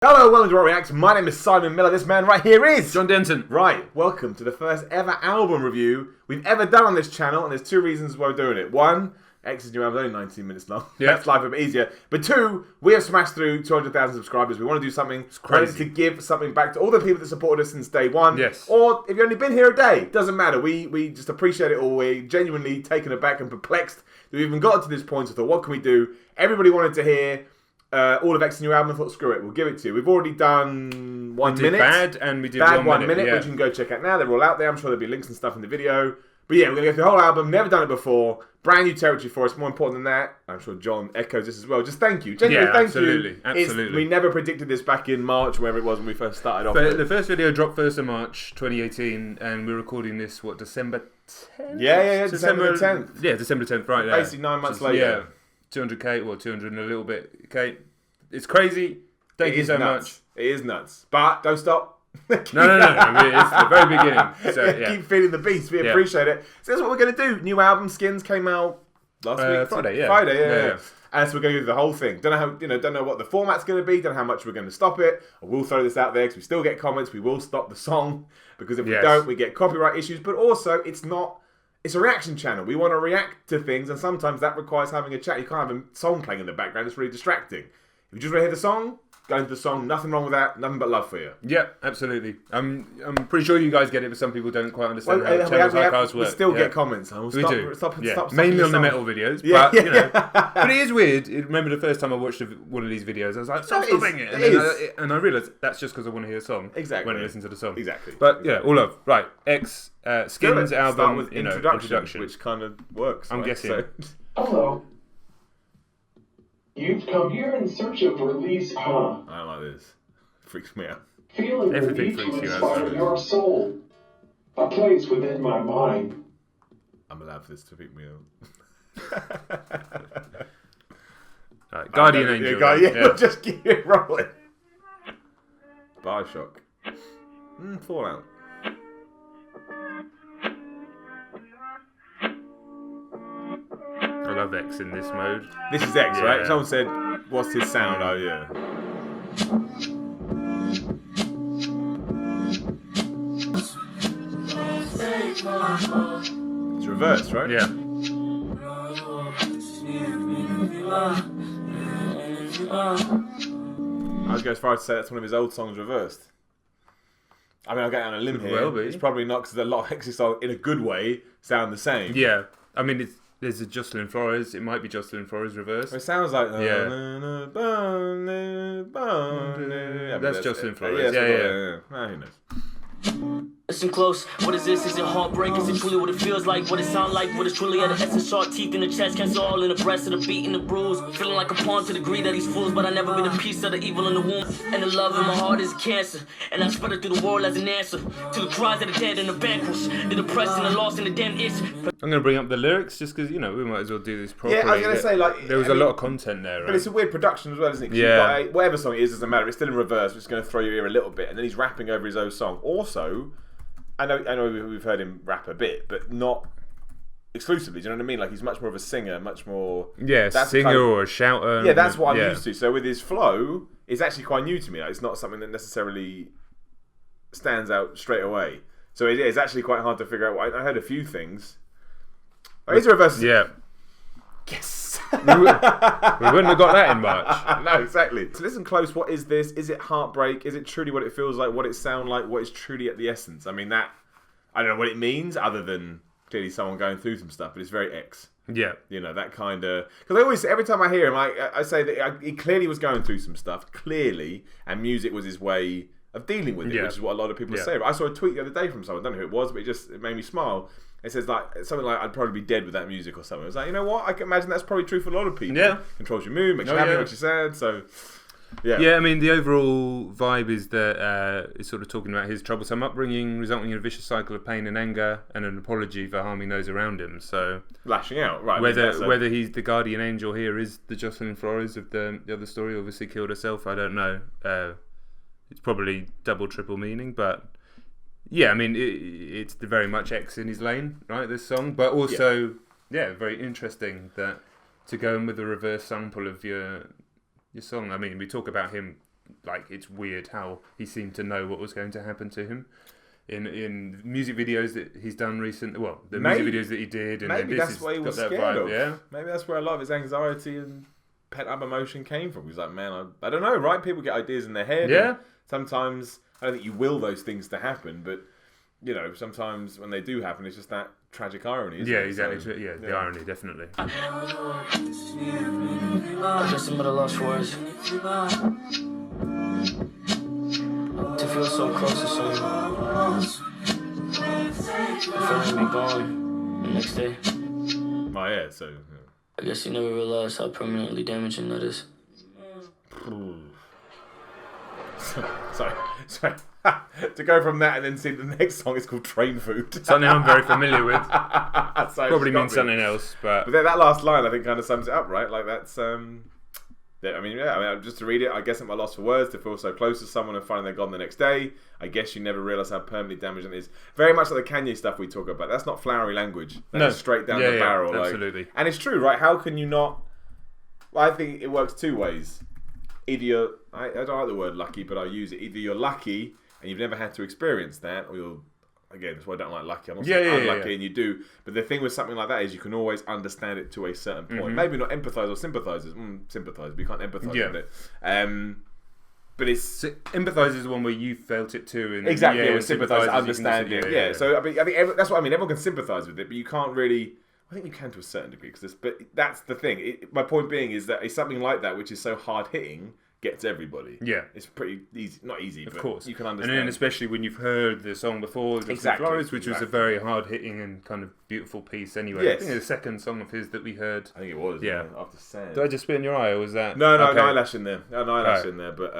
Hello, welcome to What Reacts. My name is Simon Miller. This man right here is John Denton. Right, welcome to the first ever album review we've ever done on this channel, and there's two reasons why we're doing it. One, X's new album is only 19 minutes long. Yeah. That's life a bit easier. But two, we have smashed through 200,000 subscribers. We want to do something crazy to give something back to all the people that supported us since day one. Yes. Or if you've only been here a day, doesn't matter. We just appreciate it all. We're genuinely taken aback and perplexed that we've even gotten to this point. So I thought, what can we do? Everybody wanted to hear all of X's new album. I thought, screw it, we'll give it to you. We've already done one minute. Bad, and we did Bad 1 minute, which you can go check out now. They're all out there. I'm sure there'll be links and stuff in the video. But yeah, we're going to go through the whole album. Never done it before. Brand new territory for us. More important than that, I'm sure John echoes this as well. Just thank you. Genuinely, thank you. Absolutely. We never predicted this back in March, wherever it was when we first started off. But the first video dropped 1st of March 2018, and we're recording this, December 10th? Yeah, December 10th. Yeah, December 10th, right. Basically 9 months later. Yeah, 200k, or 200 and a little bit K. It's crazy. Thank you so much. It is nuts. But don't stop. No. It's the very beginning. So, yeah. Keep feeding the beast. We appreciate it. So that's what we're going to do. New album, Skins, came out last week. Friday, yeah. Friday. And so we're going to do the whole thing. Don't know what the format's going to be. Don't know how much we're going to stop it. I will throw this out there because we still get comments. We will stop the song because if we don't, we get copyright issues. But also, it's a reaction channel. We want to react to things, and sometimes that requires having a chat. You can't have a song playing in the background. It's really distracting. If you just want to hear the song, go into the song. Nothing wrong with that. Nothing but love for you. Yeah, absolutely. I'm pretty sure you guys get it, but some people don't quite understand how channels like ours work. We still get comments. We'll stop. Mainly on the metal videos. But, you know, but it is weird. Remember the first time I watched one of these videos, I was like, stop stopping it. And I realised that's just because I want to hear a song. Exactly. When I listen to the song. Exactly. But yeah, all love. Right. Skins album. Start with introduction, which kind of works. I'm guessing. So. Hello. You've come here in search of release, huh? I don't like this. Freaks me out. Feeling the need to inspire your soul. A place within my mind. I'm allowed for this to freak me out. Right, Guardian Angel. Yeah, just keep it rolling. Bioshock. Fallout. I love X in this mode. This is X, right? Someone said, what's his sound? Oh, yeah. It's reversed, right? Yeah. I would go as far as to say that's one of his old songs reversed. I mean, I'll get on a limb here. Well be. It's probably not, because a lot of X's songs, in a good way, sound the same. Yeah. I mean, there's a Jocelyn Flores. It might be Jocelyn Flores reversed. It sounds like... That's Jocelyn Flores. Yeah. Who knows? Listen close, what is this? Is it heartbreak? Is it truly what it feels like? What it sound like? What is truly at the essence? Sharp teeth in the chest, cancer all in the breast, of the beat and the bruise. Feeling like a pawn to the greed of these fools, but I never been a piece of the evil in the womb. And the love in my heart is cancer, and I spread it through the world as an answer to the cries of the dead and the vanquished, the depressed and the lost and the damned itch. I'm going to bring up the lyrics just because, you know, we might as well do this properly. Yeah, I was going to say, like... There was a lot of content there, right? But it's a weird production as well, isn't it? Yeah. Whatever song it is, doesn't matter. It's still in reverse, which is going to throw your ear a little bit. And then he's rapping over his own song. Also... I know we've heard him rap a bit, but not exclusively. Do you know what I mean? Like, he's much more of a singer, much more... Yeah, singer or a shouter. Yeah, that's what I'm used to. So with his flow, it's actually quite new to me. Like, it's not something that necessarily stands out straight away. So it's actually quite hard to figure out. I heard a few things. Oh, he's a reverse. Yeah. Yes! we wouldn't have got that in March. No, exactly. So listen close. What is this? Is it heartbreak? Is it truly what it feels like? What it sounds like? What is truly at the essence? I mean, I don't know what it means other than clearly someone going through some stuff, but it's very X. Yeah. You know, that kind of... Because I always, every time I hear him, I say that he clearly was going through some stuff, clearly, and music was his way of dealing with it, which is what a lot of people say. But I saw a tweet the other day from someone, I don't know who it was, but it made me smile. It says something like, I'd probably be dead with that music or something. It's like, you know what? I can imagine that's probably true for a lot of people. Yeah. Controls your mood, makes you happy, makes you sad, so... Yeah, I mean, the overall vibe is that it's sort of talking about his troublesome upbringing, resulting in a vicious cycle of pain and anger, and an apology for harming those around him. So lashing out, right? Whether he's the guardian angel here is the Jocelyn Flores of the other story, obviously killed herself. I don't know. It's probably double, triple meaning, but yeah, I mean, it's very much X in his lane, right? This song, but also very interesting that to go in with a reverse sample of your song. I mean, we talk about him like it's weird how he seemed to know what was going to happen to him. In music videos that he's done recently, music videos that he did, and maybe that's what he was scared of. Yeah, maybe that's where a lot of his anxiety and pent up emotion came from. He's like, man, I don't know, right? People get ideas in their head. Yeah. Sometimes I don't think you will those things to happen, but you know, sometimes when they do happen, it's just that tragic irony. Isn't yeah, it? exactly. So, the irony, definitely. I guess I'm at a loss for words. To feel so close to someone, the feeling be gone the next day. Oh yeah, so. Yeah. I guess you never realize how permanently damaging that is. Sorry. To go from that and then see the next song is called Train Food. Something I'm very familiar with. So Probably means something else, but that last line I think kind of sums it up, right? Like that's just to read it, I guess I'm at a loss for words to feel so close to someone and find they're gone the next day. I guess you never realise how permanently damaging it is. Very much like the Kanye stuff we talk about. That's not flowery language. That's straight down the barrel. Absolutely. And it's true, right? How can you not... Well, I think it works two ways. Either you're... I don't like the word lucky, but I use it. Either you're lucky and you've never had to experience that, or you're... Again, that's why I don't like lucky. I'm not saying unlucky, and you do. But the thing with something like that is you can always understand it to a certain point. Mm-hmm. Maybe not empathise or sympathise. Sympathise, but you can't empathise with it. But it's... empathise is the one where you felt it too. And exactly, and sympathise, understand it. Yeah, so I think that's what I mean. Everyone can sympathise with it, but you can't really... I think you can to a certain degree. But that's the thing. My point being is that it's something like that, which is so hard-hitting... gets everybody. Yeah. It's pretty easy. Not easy, of but course. You can understand. And then especially when you've heard the song before, Flores, which was a very hard-hitting and kind of beautiful piece anyway. Yes. I think the second song of his that we heard. I think it was. Yeah. After Sand. Did I just spit in your eye, or was that... No, okay. an eyelash in there. An eyelash in there, but...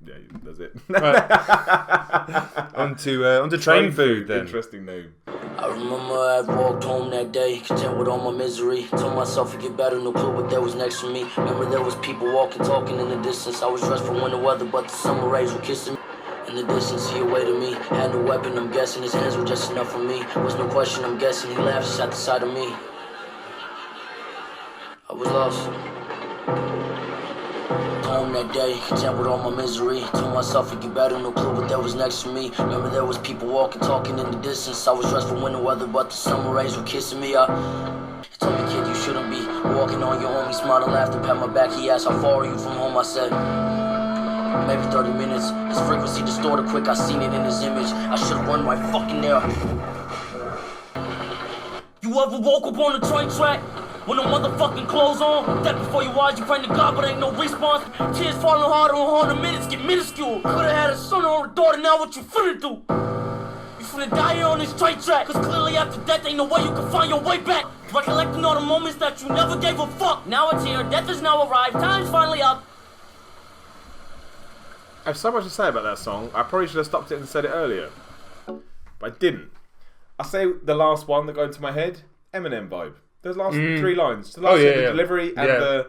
yeah, that's it. Right. onto Train Food then. Interesting name. I remember I walked home that day, content with all my misery. Told myself to get better, no clue what there was next to me. Remember there was people walking, talking in the distance. I was dressed for winter weather, but the summer rays were kissing me. In the distance, he awaited me. Had no weapon, I'm guessing his hands were just enough for me. Was no question, I'm guessing he laughed just at the sight of me. I was lost. Home that day, content with all my misery. Told myself to get better, no clue what there was next to me. Remember there was people walking, talking in the distance. I was dressed for winter weather, but the summer rays were kissing me. He told me, kid, you shouldn't be walking on your own. He smiled and laughed and pat my back. He asked, how far are you from home? I said, maybe 30 minutes. His frequency distorted quick, I seen it in his image. I should've run right fucking there. You ever woke up on the train track with no motherfucking clothes on? That before your eyes, you praying to God, but ain't no response. Tears falling harder and harder, minutes get minuscule. Could've had a son or a daughter, now what you finna do? You finna die here on this train track, cause clearly after death ain't no way you can find your way back. Recollecting all the moments that you never gave a fuck. Now it's here, death has now arrived, time's finally up. I have so much to say about that song. I probably should have stopped it and said it earlier, but I didn't. I say the last one that got into my head, Eminem vibe. Those last three lines. The last the delivery and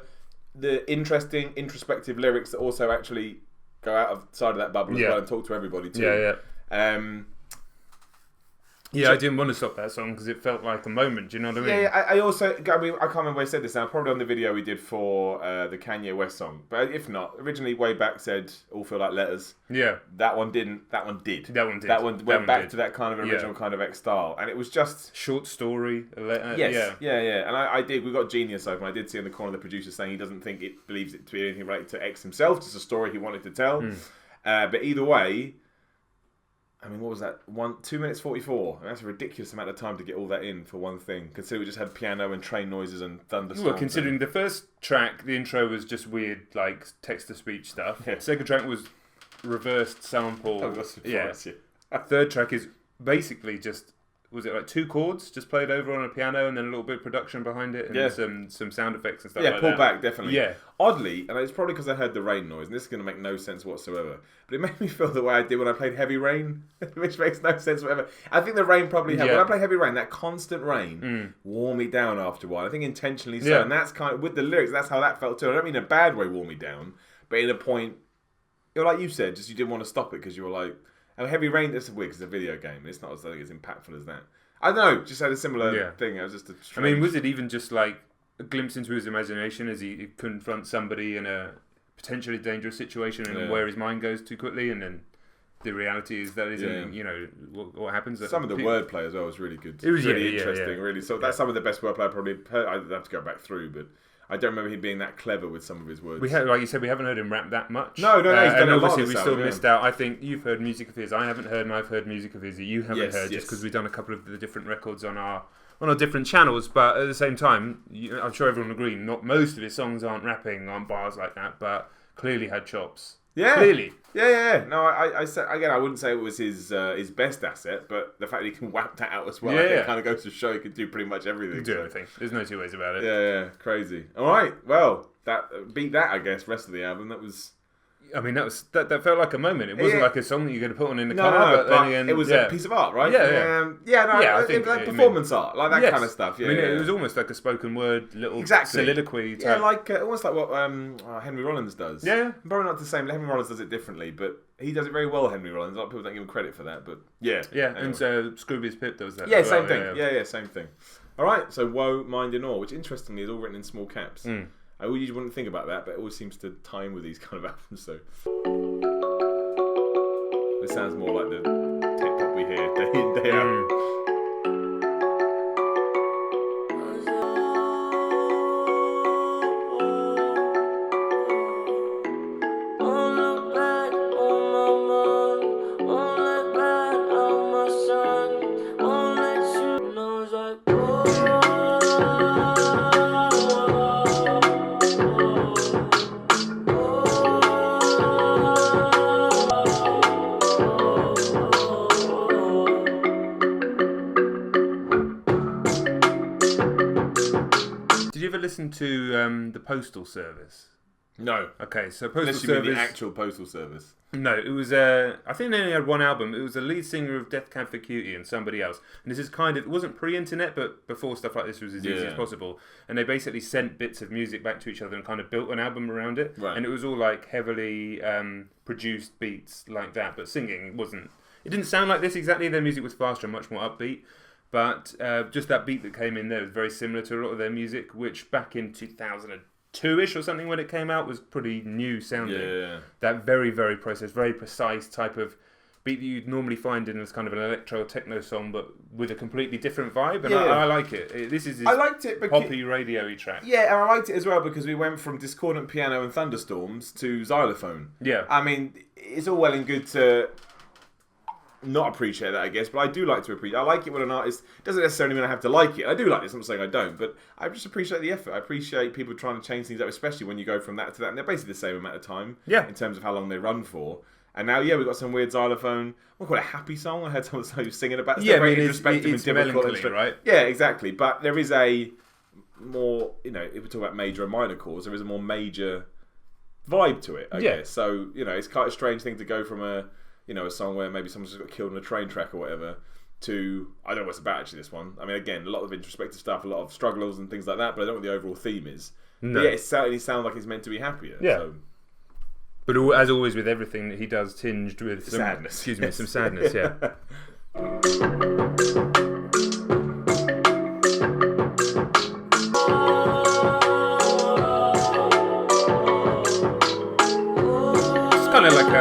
the interesting, introspective lyrics that also actually go outside of that bubble as well and talk to everybody too. I didn't want to stop that song because it felt like a moment. Do you know what I mean? Yeah, I can't remember where I said this now. Probably on the video we did for the Kanye West song. But if not, originally way back said "All Feel Like Letters." Yeah. That one didn't. That one did. That one did. That one went back to that kind of original kind of X style, and it was just short story. Yes. Yeah. And I did. We got Genius open. I did see in the corner the producer saying he doesn't think it believes it to be anything related to X himself. Just a story he wanted to tell. But either way. I mean, what was that? 2 minutes 44. And that's a ridiculous amount of time to get all that in for one thing. Considering we just had piano and train noises and thunderstorms. Well, considering the first track, the intro was just weird, like text-to-speech stuff. Yeah. Second track was reversed sample. Oh, that's surprised, Third track is basically just, was it like 2 chords just played over on a piano and then a little bit of production behind it and some sound effects and stuff like that? Yeah, pull back, definitely. Yeah. Oddly, and it's probably because I heard the rain noise, and this is going to make no sense whatsoever, but it made me feel the way I did when I played Heavy Rain, which makes no sense whatever. I think the rain probably helped. When I play Heavy Rain, that constant rain wore me down after a while. I think intentionally so, and that's kind of, with the lyrics, that's how that felt too. I don't mean in a bad way wore me down, but in a point, like you said, just you didn't want to stop it because you were like, and Heavy Rain, that's weird because it's a video game, and it's not as impactful as that. I don't know, just had a similar thing. It was just a strange... I mean, was it even just like a glimpse into his imagination as he confronts somebody in a potentially dangerous situation and where his mind goes too quickly, and then the reality is that isn't, you know, what happens. Some of the wordplay as well was really good. It was really interesting, really. So that's some of the best wordplay I probably heard. I'd have to go back through, but I don't remember him being that clever with some of his words. Like you said, we haven't heard him rap that much. No, he's done a lot obviously of this we still album, missed out. I think you've heard music of his. I haven't heard, and I've heard music of his that you haven't heard, just because we've done a couple of the different records on our different channels. But at the same time, I'm sure everyone will agree, not most of his songs aren't rapping on bars like that, but clearly had chops. Yeah, clearly. Yeah. No, I said again, I wouldn't say it was his best asset, but the fact that he can whap that out as well, I think kind of goes to show he could do pretty much everything. Do everything. There's no two ways about it. Yeah, crazy. All right, well, that beat that, I guess. Rest of the album, that was. I mean, that felt like a moment. It wasn't like a song that you're going to put on in the car. But then again, it was a piece of art, right? I think like performance art, like that kind of stuff. Yeah, it was almost like a spoken word little soliloquy type. Yeah, like almost like what Henry Rollins does. Yeah, probably not the same. Henry Rollins does it differently, but he does it very well. Henry Rollins. A lot of people don't give him credit for that, but yeah. Anyway. And so Scroobius Pip does that. Yeah, same thing. Yeah, same thing. All right, so woe, mind, and awe, which interestingly is all written in small caps. I usually wouldn't think about that, but it always seems to tie in with these kind of albums. So it sounds more like the hip hop we hear day in, day out. Listen to the Postal Service? No. Okay, so Postal Service. You mean the actual Postal Service? No, it was. I think they only had one album. It was the lead singer of Death Cab for Cutie and somebody else. And this is kind of, it wasn't pre-internet, but before stuff like this was as easy as possible. And they basically sent bits of music back to each other and kind of built an album around it. Right. And it was all like heavily produced beats like that, but singing wasn't. It didn't sound like this exactly. Their music was faster and much more upbeat. But just that beat that came in there was very similar to a lot of their music, which back in 2002-ish or something when it came out was pretty new sounding. Yeah. That very, very processed, very precise type of beat that you'd normally find in as kind of an electro techno song, but with a completely different vibe. And I like it. This is his poppy radio-y track. Yeah, and I liked it as well because we went from discordant piano and thunderstorms to xylophone. Yeah. I mean, it's all well and good to not appreciate that, I guess, but I do like to appreciate. I like it when an artist doesn't necessarily mean I have to like it. I do like this. I'm not saying I don't, but I just appreciate the effort. I appreciate people trying to change things up, especially when you go from that to that, and they're basically the same amount of time. Yeah. In terms of how long they run for. And now, we've got some weird xylophone. We'll call it a happy song. I heard someone singing about it. Yeah, I mean, it's melancholy, right? Yeah, exactly. But there is a more, if we talk about major and minor chords, there is a more major vibe to it, I guess. So, it's quite a strange thing to go from a song where maybe someone's just got killed on a train track or whatever, to, I don't know what it's about actually, this one. I mean, again, a lot of introspective stuff, a lot of struggles and things like that, but I don't know what the overall theme is. No. But it certainly sounds like it's meant to be happier. Yeah. So. But as always with everything that he does, tinged with some sadness. Some sadness, yeah. It's kind of like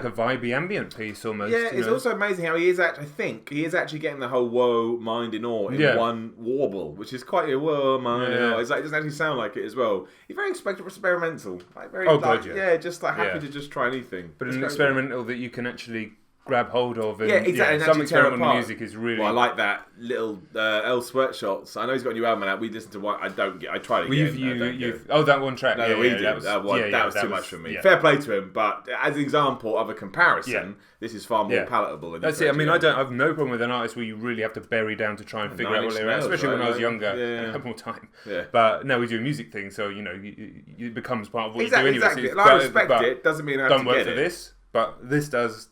a vibey ambient piece almost. Yeah, it's also amazing how he is actually getting the whole woe, mind, and awe in one warble, which is quite a woe, mind, and awe. It's like, it doesn't actually sound like it as well. He's very experimental. Like very, just like happy to just try anything. But an experimental that you can actually grab hold of. And, exactly. Some experimental music is really. Well, I like that little L Sweatshots. I know he's got a new album out. We listened to one. I tried it again. That one track. No, we did. That was too much for me. Yeah. Fair play to him, but as an example of a comparison, this is far more palatable. That's it. I mean, I have no problem with an artist where you really have to bury down to try and figure out what they're at, especially when I was younger and I had more time. Yeah. But now we do a music thing, so it becomes part of what you do anyway. Exactly. I respect it. Doesn't mean I have to get it. Don't work for this, but this does.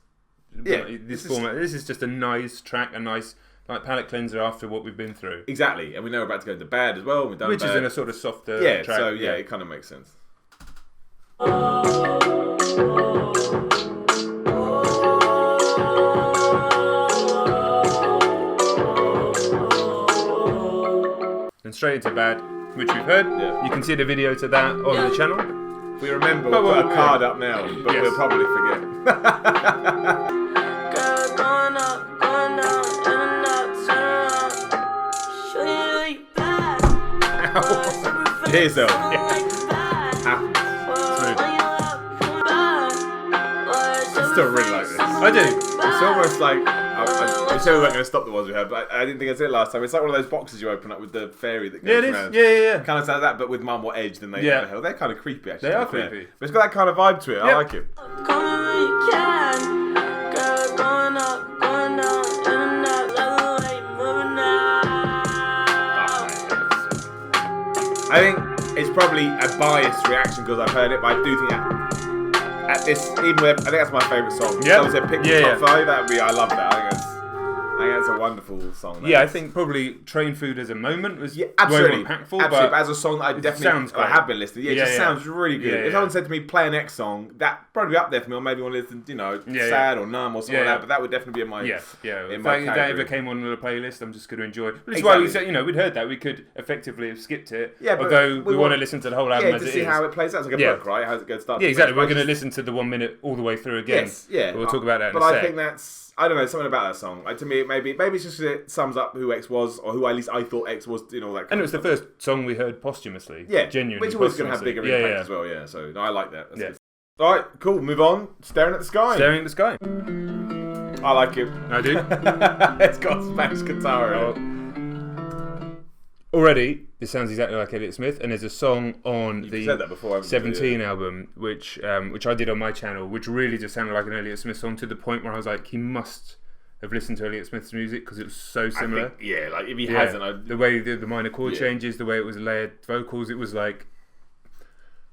Yeah, this is just a nice track, a nice palate cleanser after what we've been through. Exactly, and we know we're about to go into bad as well. We've done which bad. Is in a sort of softer track. So it kind of makes sense. And straight into bad, which we've heard. Yeah. You can see the video to that on the channel. If we remember, we'll put a card up now, but we'll probably forget. Here's though. I still really like this. I do. It's almost like we said we weren't going to stop the ones we had, but I didn't think I said it last time. It's like one of those boxes you open up with the fairy that goes around. Yeah. Kind of sounds like that, but with mum or Edge than they have. They're kind of creepy, actually. They are creepy. But it's got that kind of vibe to it. I like it. I think it's probably a biased reaction because I've heard it, but I do think at this, even with, I think that's my favourite song. Yeah. I would say pick the top 5. That'd be, I love that. I think that's a wonderful song. I think probably Train Food as a moment was absolutely way more impactful. But as a song that I definitely I have been listening. It just sounds really good. If someone said to me, play an X song, that probably be up there for me, or maybe want to listen, Sad or Numb or something like that. But that would definitely be in my If my that ever came on the playlist, I'm just going to enjoy it. Which is why we said, we'd heard that we could effectively have skipped it. Yeah, although we want to listen to the whole album as it is. To see how it plays out. It's like a book, right? How's it going to start? Yeah, exactly. We're going to listen to the 1 minute all the way through again. Yes, yeah. We'll talk about that in a sec. But I think that's, I don't know, something about that song. To me, maybe it's just because it sums up who X was, or who at least I thought X was, all that. And it was the first song we heard posthumously. Yeah, genuinely. Which was going to have bigger impact as well. Yeah, so I like that. That's good. All right, cool. Move on. Staring at the Sky. Staring at the Sky. I like it. I do. It's got Spanish guitar in it. Already, it sounds exactly like Elliott Smith, and there's a song on the said that before, 17 album, which I did on my channel, which really just sounded like an Elliott Smith song to the point where I was like, he must have listened to Elliott Smith's music because it was so similar. Like if he hasn't, the way the minor chord changes, the way it was layered vocals, it was like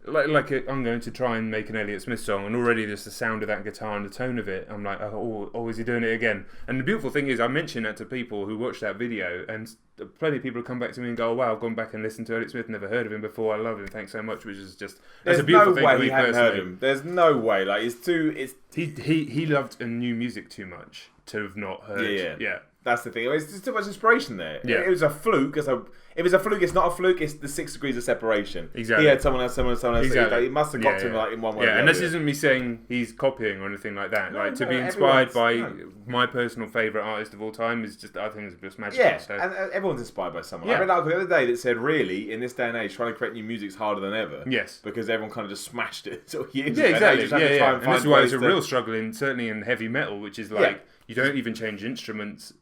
I'm going to try and make an Elliott Smith song, and already just the sound of that guitar and the tone of it, I'm like, oh, is he doing it again? And the beautiful thing is, I mentioned that to people who watched that video, and plenty of people have come back to me and go, oh, wow, I've gone back and listened to Elliott Smith, never heard of him before, I love him, thanks so much, which is just, that's a beautiful thing for me personally. Heard him. There's no way, like, He loved new music too much to have not heard. Yeah. That's the thing. There's too much inspiration there. Yeah. It was a fluke. If it's a fluke, it's not a fluke. It's the 6 degrees of separation. Exactly. He had someone else. Exactly. He must have got to him like in one way. Yeah, and this isn't me saying he's copying or anything like that. To be inspired by my personal favourite artist of all time is just, I think it's just magical. Yeah, so. and everyone's inspired by someone. Yeah. I read an article the other day that said, really, in this day and age, trying to create new music is harder than ever. Yes. Because everyone kind of just smashed it sort of years ago. Yeah, exactly. And this is why it's a real struggle, certainly in heavy metal, which is like, you don't even change instruments.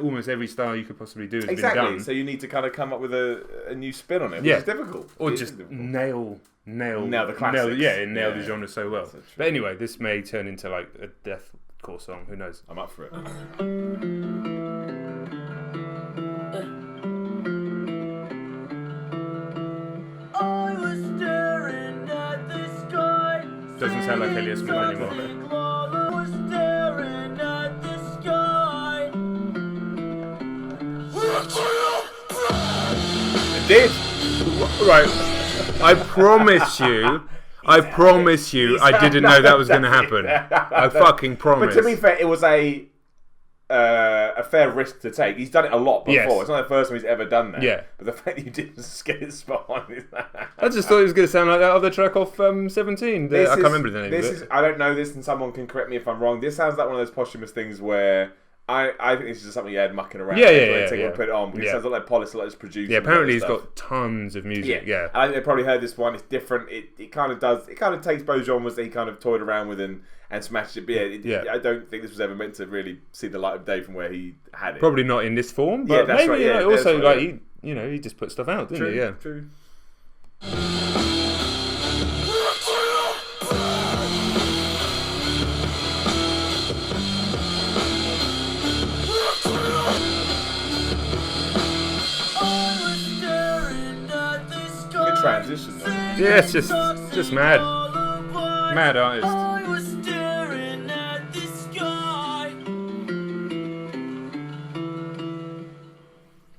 Almost every style you could possibly do has been done. So you need to kind of come up with a new spin on it, which is difficult. Or just nail the classics. Nail the genre so well. But anyway, this may turn into like a deathcore song. Who knows? I'm up for it. Doesn't sound like Elliott Smith anymore. Did right? I promise you, I didn't know that was going to happen. I fucking promise. But to be fair, it was a fair risk to take. He's done it a lot before. Yes. It's not the first time he's ever done that. Yeah. But the fact that you didn't get it spot on is that. I just thought it was going to sound like that other track off 17. I can't remember the name of it. I don't know this, and someone can correct me if I'm wrong. This sounds like one of those posthumous things where I think this is just something you had mucking around. Yeah. Put it on. Because it sounds like Polish, like just producing. Yeah, apparently he's got tons of music. Yeah. I think they probably heard this one. It's different. It kind of does. It kind of takes both genres that he kind of toyed around with and smashed it. But I don't think this was ever meant to really see the light of day from where he had it. Probably not in this form. But that's maybe right. Also like he just put stuff out, didn't he? Yeah. True. Transition though. Yeah, it's just mad artist.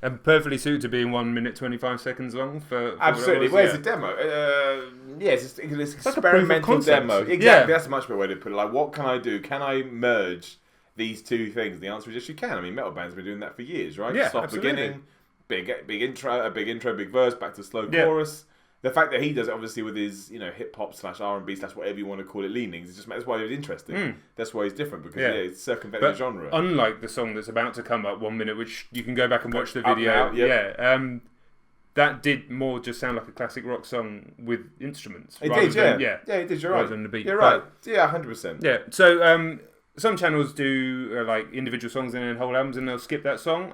And perfectly suited to being 1 minute 25 seconds long for absolutely. Where's the demo? It's experimental demo. Exactly, that's a much better way to put it. Like, what can I do? Can I merge these two things? The answer is yes, you can. I mean, metal bands have been doing that for years, right? Yeah, Soft absolutely. beginning, big intro, big verse, back to slow chorus. the fact that he does it obviously with his, hip hop / R&B / whatever you want to call it leanings, that's why he's interesting. That's why he's different, because it's circumventing the genre. Unlike the song that's about to come up 1 minute, which you can go back and watch the video. That did more just sound like a classic rock song with instruments. It did, it did. You're right. Rather than the beat. You're right. 100%. Yeah. So some channels do like individual songs and then whole albums, and they'll skip that song.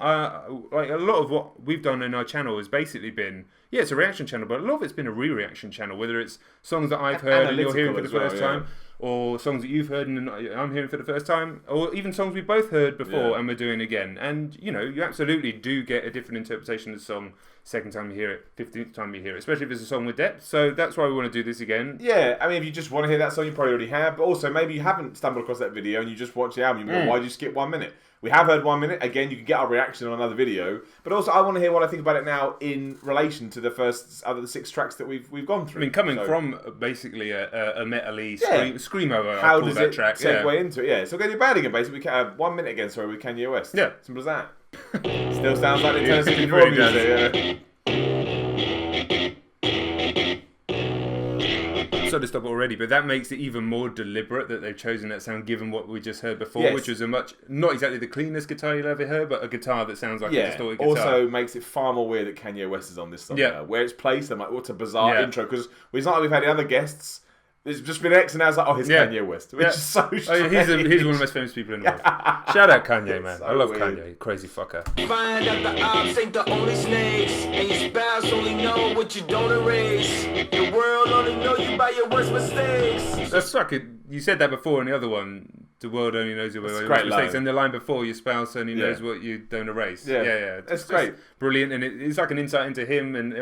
Like a lot of what we've done in our channel has basically been, it's a reaction channel, but a lot of it's been a re-reaction channel. Whether it's songs that I've heard and you're hearing for the first time, or songs that you've heard and I'm hearing for the first time, or even songs we both heard before and we're doing again. And you absolutely do get a different interpretation of the song second time you hear it, 15th time you hear it, especially if it's a song with depth. So that's why we want to do this again. Yeah, I mean, if you just want to hear that song, you probably already have, but also maybe you haven't stumbled across that video and you just watch the album. You go, why did you skip 1 minute? We have heard 1 minute. Again, you can get our reaction on another video. But also, I want to hear what I think about it now in relation to the first out of the 6 tracks that we've gone through. I mean, coming from basically a metal-y screamo, how does it segue into it? Yeah, so go to bad again, basically. 1 minute again, sorry, with Kanye West. Yeah. Simple as that. Still sounds like the Nintendo 64 music, Sort of stop already, but that makes it even more deliberate that they've chosen that sound, given what we just heard before, which was not exactly the cleanest guitar you'll ever heard, but a guitar that sounds like a distorted guitar. Also makes it far more weird that Kanye West is on this song now. Where it's placed, I'm like, what's a bizarre intro, because it's not like we've had the other guests. It's just been X, and now it's like, here's Kanye West, which is so strange. He's one of the most famous people in the world. Shout out Kanye, man. I love Kanye. Crazy fucker. Find out the ops ain't the only snakes, and your spouse only know what you don't erase. The world only know you by your worst mistakes. That's fucking. You said that before in the other one. The world only knows your worst mistakes, and the line before, your spouse only knows what you don't erase. Yeah. That's great. Brilliant, and it's like an insight into him, and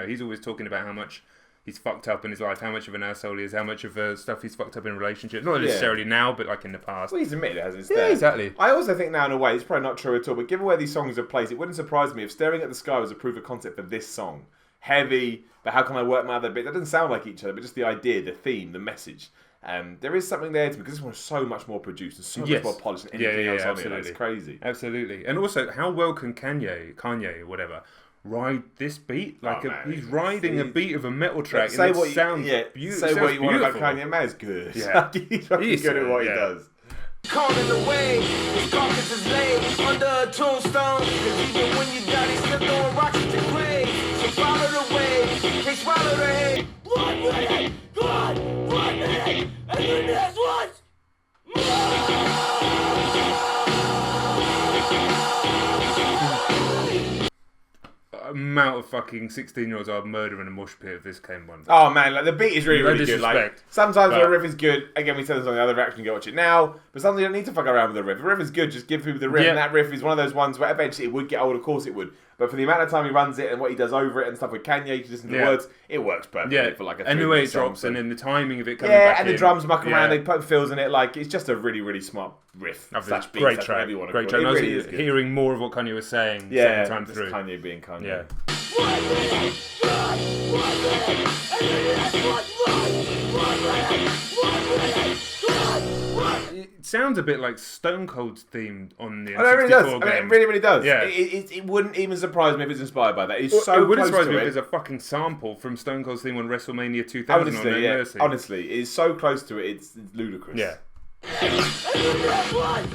he's always talking about how much he's fucked up in his life, how much of an asshole he is, how much of stuff he's fucked up in relationships. Not necessarily now, but like in the past. Well, he's admitted it, hasn't he? Yeah, exactly. I also think now, in a way, it's probably not true at all, but given where these songs are placed, it wouldn't surprise me if Staring at the Sky was a proof of concept for this song. Heavy, but how can I work my other bit? That doesn't sound like each other, but just the idea, the theme, the message. There is something there to me, because this one is so much more produced and so much more polished than anything else on it. It's crazy. Absolutely. And also, how well can Kanye, whatever, ride this beat? Like he's riding a beat of a metal track, and it sounds beautiful. Say what you want about Kanye, man's good. Yeah. He's fucking good at what he does. Calling the wave, his carcass is laid under a tombstone. Cause even when you die, they still throwing rocks at your grave. So follow the wave, can't swallow the hate. 1 minute, God, 1 minute, and the next one's amount of fucking 16-year-olds I'd murder in a mosh pit if this came one. Oh man, like the beat is really, really good. Like sometimes the riff is good. Again, we said this on the other reaction, go watch it now. But sometimes you don't need to fuck around with the riff. If the riff is good, just give people the riff. And that riff is one of those ones where eventually it would get old. Of course it would. But for the amount of time he runs it and what he does over it and stuff with Kanye, you can listen to the words. It works perfectly for like a 3 and the way it drops and then the timing of it coming back and the drums muck around. They put fills in it. Like it's just a really, really smart riff. Beat, great track. Great track. I was hearing more of what Kanye was saying second time through. Kanye being Kanye. Yeah. 1 minute, God, 1 minute, and the next one's 1 minute, God, It sounds a bit like Stone Cold's theme on the N64 it really does. game. I mean, it really, really does. Yeah. It wouldn't even surprise me if it's inspired by that. It's so it wouldn't close surprise to me it. if there's a fucking sample from Stone Cold's theme on WrestleMania 2000 on No Mercy. Honestly, it's so close to it, it's ludicrous. Yeah. and the next one.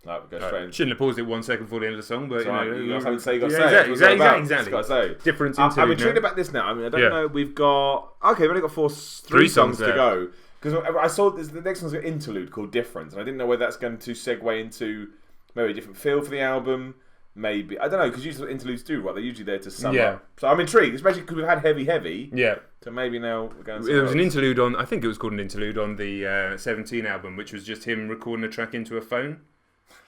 Like, we go straight Shouldn't have paused it 1 second before the end of the song, but you got something to say, you got to say. Exactly. Difference I'm intrigued about this now. I mean, I don't know. We've only got three songs to go. Because I saw the next one's an interlude called Difference, and I didn't know whether that's going to segue into maybe a different feel for the album. Maybe. I don't know, because usually what interludes do, right? They're usually there to sum up. So I'm intrigued, especially because we've had Heavy. Yeah. So maybe now we're going to... There was an interlude on, I think it was called an interlude on the 17 album, which was just him recording a track into a phone.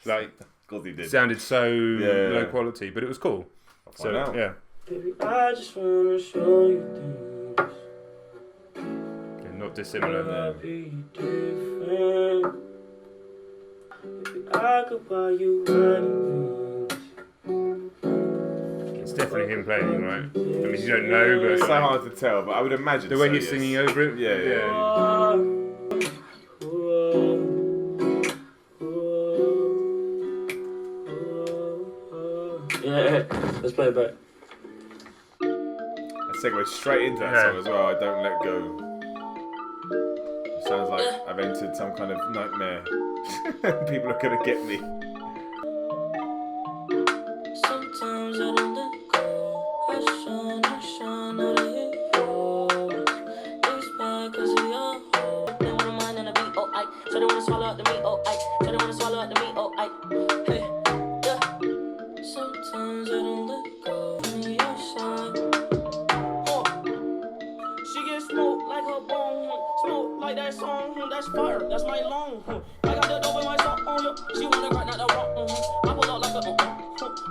Like, of course he did. Sounded so low quality, but it was cool. So yeah. Baby, I just wanna show you things. Yeah, not dissimilar. Be different. Baby, I could buy you money. It's definitely him playing, right? I mean, you don't know, but it's so hard to tell. But I would imagine the way he's singing over it. Yeah. Yeah, let's play it back. segue straight into that song as well. I Don't Let Go. It sounds like I've entered some kind of nightmare. People are gonna get me. Sometimes I don't let go. I shine out of here. It's bad 'cause of your hole. They wanna mind and I be alright. So they wanna swallow up the meat, alright. So they wanna swallow up the meat, alright. Hey, yeah. Sometimes I don't let go from your side. She gets smoked like her bone. Smoke like that song. That's fire. That's my long. I got the dope in my song. She wanna grind out the rock. I pull out like a.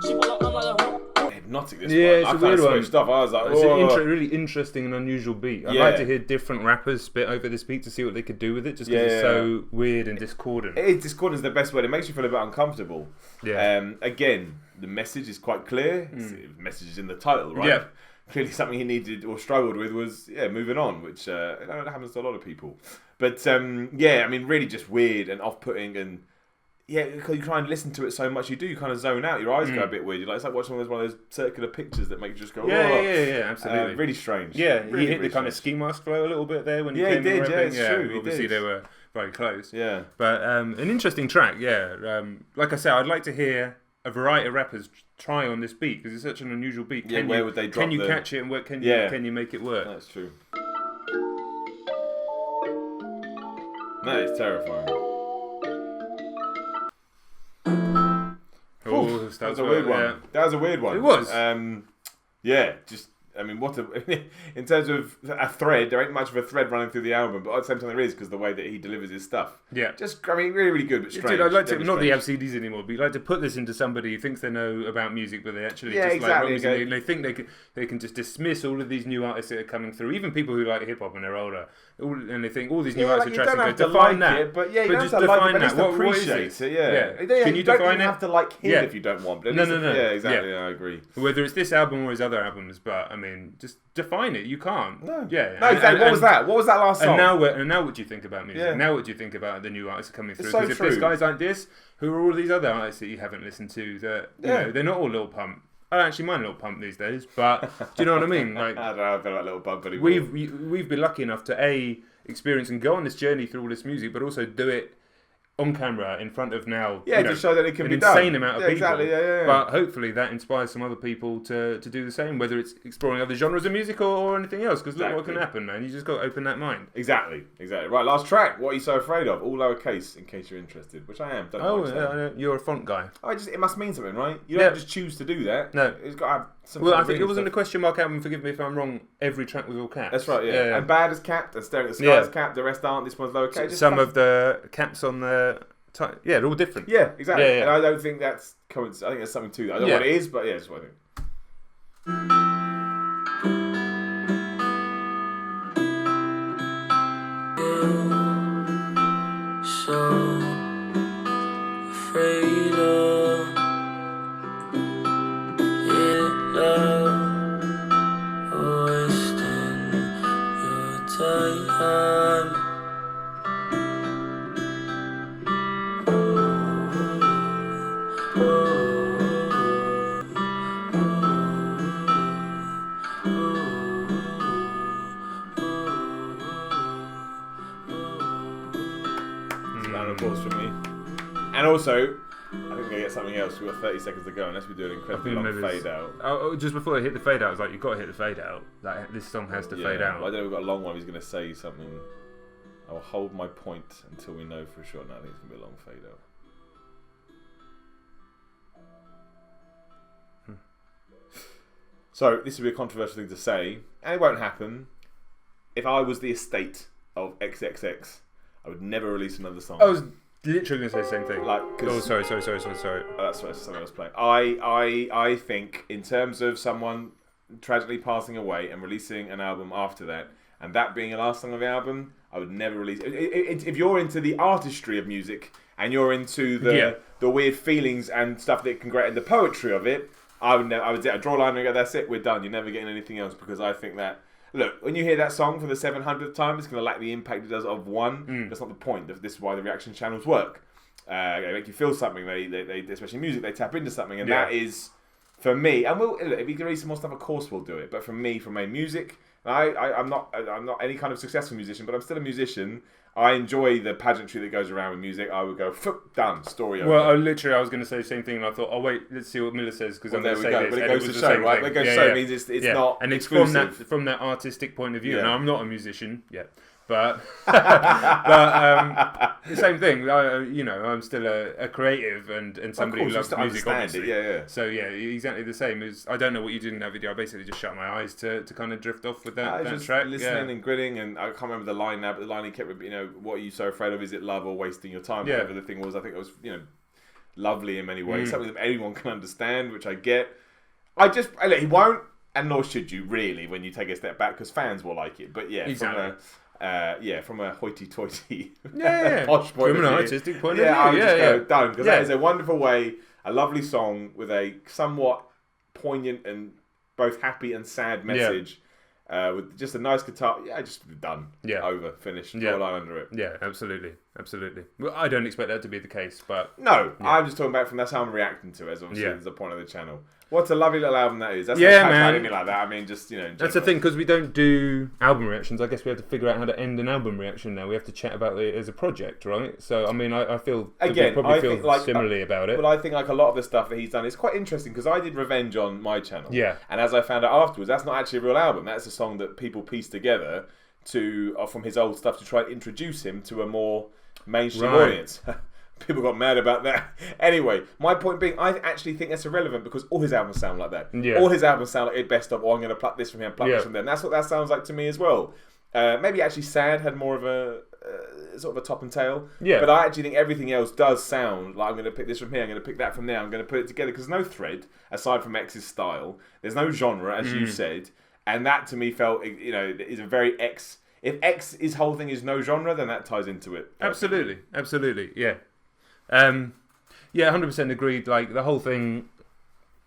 She pull up, I'm like a. Hypnotic this Yeah, one. it's I a weird one. switched off. I was like, It's oh. an really interesting and unusual beat. I'd like to hear different rappers spit over this beat to see what they could do with it, just because it's so weird and discordant. It is discordant is the best word. It makes you feel a bit uncomfortable. Yeah. Again, the message is quite clear. The message is in the title, right? Yeah. Clearly something he needed or struggled with was moving on, which that happens to a lot of people. But I mean, really just weird and off-putting, and because you try and listen to it so much, you kind of zone out. Your eyes go a bit weird. It's like watching one of those circular pictures that make you just go, absolutely. really strange. Yeah, really, he hit really the kind of ski mask flow a little bit there when he came he in did. rapping. It's true. Obviously, they were very close. Yeah. But an interesting track, like I said, I'd like to hear a variety of rappers try on this beat because it's such an unusual beat. Where would they drop Can you catch it and where can you make it work? That's true. That is terrifying. Oh, that was a weird one. Yeah. That was a weird one. It was. I mean, in terms of a thread, there ain't much of a thread running through the album, but at the same time there is because the way that he delivers his stuff. Yeah. Really, really good, but strange. Dude, I'd like to, not strange. the LCDs anymore, but you'd like to put this into somebody who thinks they know about music, but they actually they think they can just dismiss all of these new artists that are coming through, even people who like hip-hop and they're older, and they think all these new artists are you don't tracks have to define like that. it, but you don't just have to define like it, that. But What is appreciate it? it, Can you don't define even it? have to like him Yeah. if you don't want. But No. Yeah, exactly. Yeah. I agree. Whether it's this album or his other albums, but I mean, just define it. You can't. No. Yeah. No, exactly. What was that? What was that last song? And now what do you think about music? Yeah. Now what do you think about the new artists coming through? so Because if true. there's guys like this, who are all these other artists that you haven't listened to that, you know, they're not all Lil Pump. I don't actually mind Lil Pump these days, but do you know what I mean? Like, I don't know, I feel like Lil Pump anymore. we've been lucky enough to experience and go on this journey through all this music, but also do it on camera in front of now, to show that it can an be done. insane amount of people. Exactly. Yeah. But hopefully that inspires some other people to do the same, whether it's exploring other genres of music or anything else. Because look what can happen, man. You just got to open that mind. Exactly. Right, last track. What are you so afraid of? All lowercase, in case you're interested, which I am. You're a font guy. It must mean something, right? You don't just choose to do that. No, it's got to have something. Well, I think it wasn't a question mark album. Forgive me if I'm wrong. Every track was all caps. That's right. Yeah. And Bad is capped, and Staring at the Sky is capped. The rest aren't. This one's lowercase. Some of the caps on the. They're all different. Yeah, exactly. Yeah. And I don't think that's coincidence. I think there's something to that. I don't know what it is, but that's what I think. So afraid of love, wasting your time. Applause from me. And also, I think we're going to get something else. We've got 30 seconds to go unless we do an incredibly long fade out. Just before I hit the fade out, I was like, you've got to hit the fade out. Like, this song has to fade out. I don't know, we've got a long one. He's going to say something. I will hold my point until we know for sure. No, I think it's going to be a long fade out. So, this would be a controversial thing to say, and it won't happen. If I was the estate of XXX, I would never release another song. I was literally going to say the same thing. Sorry. That's something I was playing. I think in terms of someone tragically passing away and releasing an album after that, and that being the last song of the album, I would never release it. If you're into the artistry of music and you're into the weird feelings and stuff that can create and the poetry of it, I would draw a line and go, that's it, we're done. You're never getting anything else, because I think that, look, when you hear that song for the 700th time, it's going to lack the impact it does of one. That's not the point. This is why the reaction channels work. They make you feel something. They especially music, they tap into something, and that is for me, and if he can release some more stuff, of course we'll do it. But for me, from a music, I'm not any kind of successful musician, but I'm still a musician. I enjoy the pageantry that goes around with music. I would go, done, story over. Well, I was going to say the same thing, and I thought, oh wait, let's see what Miller says, because I'm going to say this. But it goes to show, right? It goes to show means it's not and it's exclusive. from that artistic point of view. Now, I'm not a musician yet. But the same thing. I'm still a creative and somebody who loves music, obviously. So exactly the same. As I don't know what you did in that video. I basically just shut my eyes to kind of drift off with that just track. Listening and gritting, and I can't remember the line now, but the line he kept, what are you so afraid of? Is it love or wasting your time? Whatever the thing was, I think it was, lovely in many ways. Something that anyone can understand, which I get. He won't, and nor should you really when you take a step back, because fans will like it. But exactly. From a hoity-toity, posh point of view, artistic point of view, I would just go done, because that is a wonderful way, a lovely song with a somewhat poignant and both happy and sad message, with just a nice guitar. Just done. Over, finished. Draw a line under it. Yeah, absolutely. Well, I don't expect that to be the case, but no, I'm just talking about that's how I'm reacting to it. As obviously is the point of the channel. What a lovely little album that is. That's not man. Me like that. I mean, just that's the thing, because we don't do album reactions. I guess we have to figure out how to end an album reaction now. We have to chat about it as a project, right? So I mean, I feel probably feel similarly about it. But I think like a lot of the stuff that he's done is quite interesting, because I did Revenge on my channel. Yeah. And as I found out afterwards, that's not actually a real album. That's a song that people pieced together from his old stuff to try and introduce him to a more mainstream audience. People got mad about that. Anyway, my point being, I actually think that's irrelevant, because all his albums sound like that. Yeah. All his albums sound like a best of, I'm going to pluck this from here and pluck this from there. And that's what that sounds like to me as well. Maybe actually Sad had more of a sort of a top and tail. Yeah. But I actually think everything else does sound like I'm going to pick this from here, I'm going to pick that from there, I'm going to put it together, because there's no thread aside from X's style. There's no genre, as you said. And that to me felt, is a very X. If X's whole thing is no genre, then that ties into it. Absolutely, yeah. 100% agreed. Like the whole thing,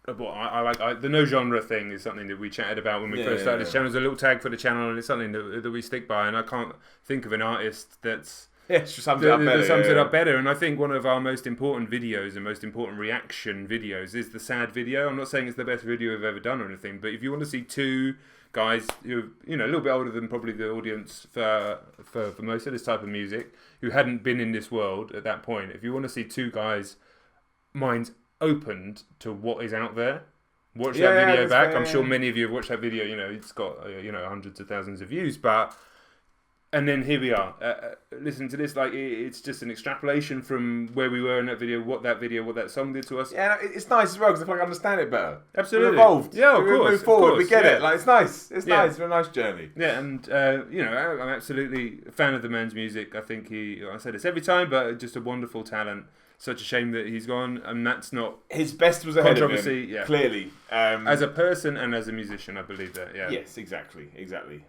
the no genre thing is something that we chatted about when we first started this channel. It's a little tag for the channel, and it's something that we stick by. And I can't think of an artist that sums it up better. And I think one of our most important videos and most important reaction videos is the Sad video. I'm not saying it's the best video we've ever done or anything, but if you want to see two guys who a little bit older than probably the audience for most of this type of music, who hadn't been in this world at that point, if you want to see two guys' minds opened to what is out there, watch that video back. I'm sure many of you have watched that video. It's got hundreds of thousands of views, and then here we are. Listen to this, like it's just an extrapolation from where we were in that video, what that song did to us. Yeah, it's nice as well, because I feel like I understand it better. Absolutely, we're evolved. Yeah, of we course. Move forward. Course, we get it. Like it's nice. It's nice. It's a nice journey. Yeah, and I'm absolutely a fan of the man's music. I think I say this every time, but just a wonderful talent. Such a shame that he's gone, and that's not his best was ahead of him. Yeah. Clearly, as a person and as a musician, I believe that. Yeah. Yes, exactly.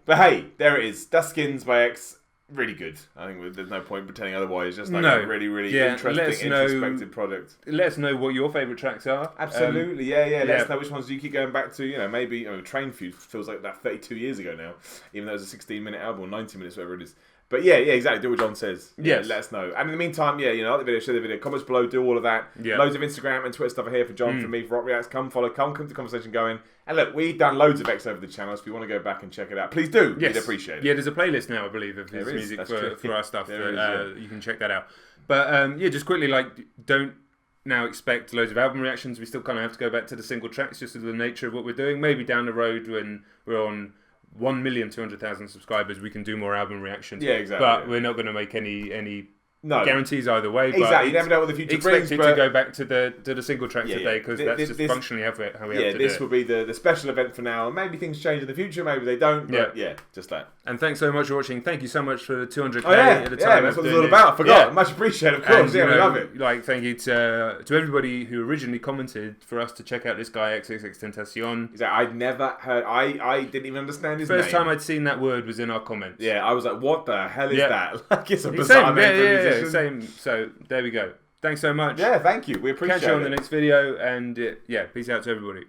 But hey, there it is. Duskins by X. Really good. I think there's no point pretending otherwise. Just like a really, really interesting, introspective product. Let us know what your favourite tracks are. Absolutely, Let us know which ones you keep going back to. Maybe Train Fuse feels like that 32 years ago now, even though it was a 16-minute album or 90 minutes, whatever it is. But exactly. Do what John says. Yes. Let us know. And in the meantime, like the video, share the video, comments below, do all of that. Yeah. Loads of Instagram and Twitter stuff are here for John, for me, for Rock Reacts. Come follow, come keep the conversation going. And look, we've done loads of X over the channel, so if you want to go back and check it out, please do. Yes. We'd appreciate it. Yeah, there's a playlist now, I believe, of his music for our stuff. You can check that out. But just quickly, don't now expect loads of album reactions. We still kind of have to go back to the single tracks, just as the nature of what we're doing. Maybe down the road when we're on 1,200,000 subscribers, we can do more album reactions. Yeah, exactly. But we're not going to make any guarantees either way. Exactly, but you never know what the future brings. Expect it to go back to the single tracks today, because that's just functionally how we have to do it. This will be the special event for now. Maybe things change in the future, maybe they don't. But just that. And thanks so much for watching. Thank you so much for the 200k at the time. That's what it's all about. I forgot. Much appreciated, of course. And, we love it. Thank you to everybody who originally commented for us to check out this guy XXXTentacion. Exactly. I'd never heard. I didn't even understand his name. First time I'd seen that word was in our comments. Yeah, I was like, what the hell is that? Like it's a bizarre name for a musician. Same. So there we go. Thanks so much. Yeah, thank you. We appreciate it. Catch you on the next video, and peace out to everybody.